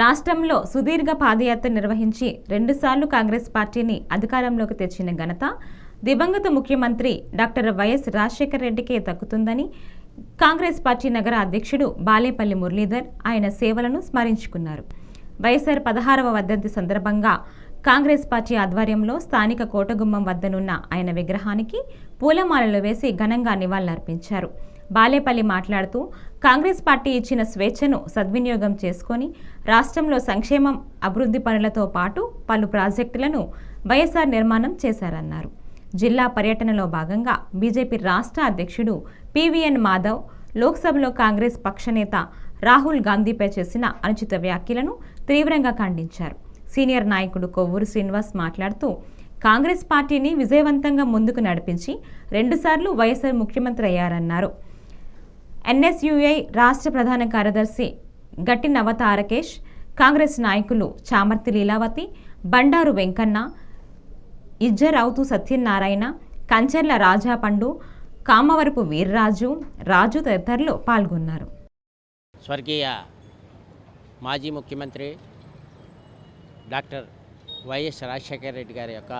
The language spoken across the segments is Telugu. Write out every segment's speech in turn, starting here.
రాష్ట్రంలో సుదీర్ఘ పాదయాత్ర నిర్వహించి 2 సార్లు కాంగ్రెస్ పార్టీని అధికారంలోకి తెచ్చిన ఘనత దివంగత ముఖ్యమంత్రి డాక్టర్ వైఎస్ రాజశేఖర రెడ్డికే దక్కుతుందని కాంగ్రెస్ పార్టీ నగర అధ్యక్షుడు బాలేపల్లి మురళీధర్ ఆయన సేవలను స్మరించుకున్నారు. వైఎస్ఆర్ 16వ వర్ధంతి సందర్భంగా కాంగ్రెస్ పార్టీ ఆధ్వర్యంలో స్థానిక కోటగుమ్మం వద్దనున్న ఆయన విగ్రహానికి పూలమాలలు వేసి ఘనంగా నివాళులర్పించారు. బాలేపల్లి మాట్లాడుతూ కాంగ్రెస్ పార్టీ ఇచ్చిన స్వేచ్ఛను సద్వినియోగం చేసుకొని రాష్ట్రంలో సంక్షేమం అభివృద్ధి పనులతో పాటు పలు ప్రాజెక్టులను వైఎస్ఆర్ నిర్మాణం చేశారన్నారు. జిల్లా పర్యటనలో భాగంగా బీజేపీ రాష్ట్ర అధ్యక్షుడు పివిఎన్ మాధవ్ లోక్సభలో కాంగ్రెస్ పక్షనేత రాహుల్ గాంధీపై చేసిన అనుచిత వ్యాఖ్యలను తీవ్రంగా ఖండించారు. సీనియర్ నాయకుడు కొవ్వూరు శ్రీనివాస్ మాట్లాడుతూ కాంగ్రెస్ పార్టీని విజయవంతంగా ముందుకు నడిపించి 2 సార్లు వైఎస్ఆర్ ముఖ్యమంత్రి అయ్యారన్నారు. ఎన్ఎస్యుఐ రాష్ట్ర ప్రధాన కార్యదర్శి గట్టి నవతారకేష్, కాంగ్రెస్ నాయకులు చామర్తి లీలావతి, బండారు వెంకన్న, ఇజ్జరౌతు సత్యనారాయణ, కంచర్ల రాజాపండు, కామవరపు వీర్రాజు, రాజు తదితరులు పాల్గొన్నారు. స్వర్గీయ మాజీ ముఖ్యమంత్రి డాక్టర్ వైఎస్ రాజశేఖర రెడ్డి గారి యొక్క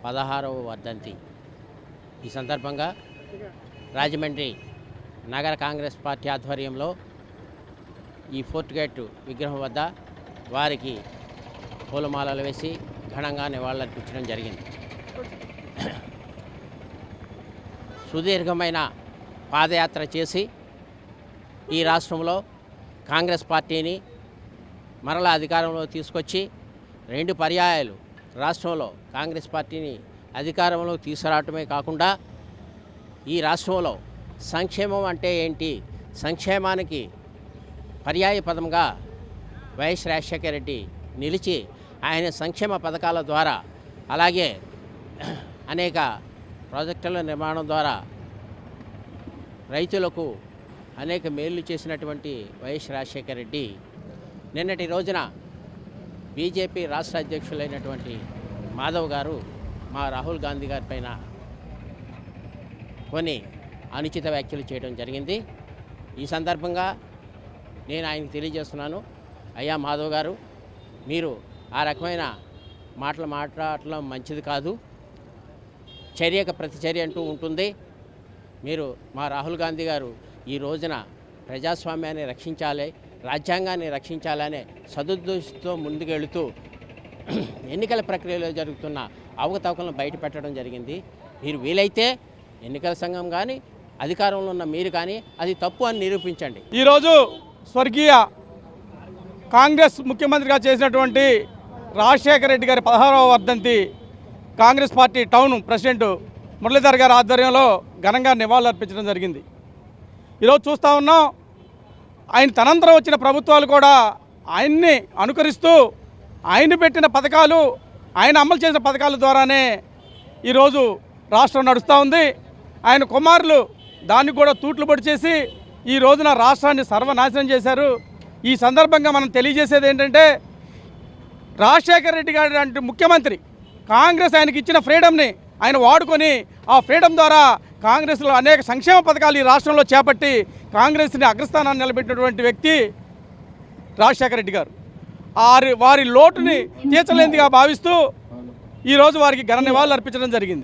16వ వర్ధంతి ఈ సందర్భంగా రాజమండ్రి నగర కాంగ్రెస్ పార్టీ ఆధ్వర్యంలో ఈ ఫోర్ట్ గేట్ విగ్రహం వద్ద వారికి పూలమాలలు వేసి ఘనంగా నివాళులర్పించడం జరిగింది. సుదీర్ఘమైన పాదయాత్ర చేసి ఈ రాష్ట్రంలో కాంగ్రెస్ పార్టీని మరలా అధికారంలో తీసుకొచ్చి 2 పర్యాయాలు రాష్ట్రంలో కాంగ్రెస్ పార్టీని అధికారంలో తీసుకురావటమే కాకుండా ఈ రాష్ట్రంలో సంక్షేమం అంటే ఏంటి, సంక్షేమానికి పర్యాయ పదంగా వైఎస్ రాజశేఖర రెడ్డి నిలిచి ఆయన సంక్షేమ పథకాల ద్వారా అలాగే అనేక ప్రాజెక్టుల నిర్మాణం ద్వారా రైతులకు అనేక మేలు చేసినటువంటి వైఎస్ రాజశేఖర రెడ్డి నిన్నటి రోజున బీజేపీ రాష్ట్ర అధ్యక్షులైనటువంటి మాధవ్ గారు మా రాహుల్ గాంధీ గారి పైన కొన్ని అనుచిత వ్యాఖ్యలు చేయడం జరిగింది. ఈ సందర్భంగా నేను ఆయనకు తెలియజేస్తున్నాను, అయ్యా మాధవ్ గారు, మీరు ఆ రకమైన మాటలు మాట్లాడటం మంచిది కాదు. చర్యకు ప్రతిచర్య అంటూ ఉంటుంది. మీరు మా రాహుల్ గాంధీ గారు ఈ రోజున ప్రజాస్వామ్యాన్ని రక్షించాలి, రాజ్యాంగాన్ని రక్షించాలనే సదుద్దేశంతో ముందుకెళుతూ ఎన్నికల ప్రక్రియలో జరుగుతున్న అవకతవకలను బయట పెట్టడం జరిగింది. మీరు వీలైతే ఎన్నికల సంఘం కానీ అధికారంలో ఉన్న మీరు కానీ అది తప్పు అని నిరూపించండి. ఈరోజు స్వర్గీయ కాంగ్రెస్ ముఖ్యమంత్రిగా చేసినటువంటి రాజశేఖర రెడ్డి గారి 16వ వర్ధంతి Congress party town president Muralidhar గారి ఆధ్వర్యంలో ఘనంగా నివాళులర్పించడం జరిగింది. ఈరోజు చూస్తూ ఉన్నాం, ఆయన తనంతరం వచ్చిన ప్రభుత్వాలు కూడా ఆయన్ని అనుకరిస్తూ ఆయన పెట్టిన పథకాలు, ఆయన అమలు చేసిన పథకాల ద్వారానే ఈరోజు రాష్ట్రం నడుస్తూ ఉంది. ఆయన కుమారులు దాన్ని కూడా తూట్లు పొడి చేసి ఈ రోజున రాష్ట్రాన్ని సర్వనాశనం చేశారు. ఈ సందర్భంగా మనం తెలియజేసేది ఏంటంటే, రాజశేఖర రెడ్డి గారి లాంటి ముఖ్యమంత్రి కాంగ్రెస్ ఆయనకి ఇచ్చిన ఫ్రీడమ్ని ఆయన వాడుకొని ఆ ఫ్రీడమ్ ద్వారా కాంగ్రెస్లో అనేక సంక్షేమ పథకాలు ఈ రాష్ట్రంలో చేపట్టి కాంగ్రెస్ని అగ్రస్థానాన్ని నిలబెట్టినటువంటి వ్యక్తి రాజశేఖర రెడ్డి గారు. వారి లోటుని తీర్చలేనిదిగా భావిస్తూ ఈరోజు వారికి ఘన నివాళులు అర్పించడం జరిగింది.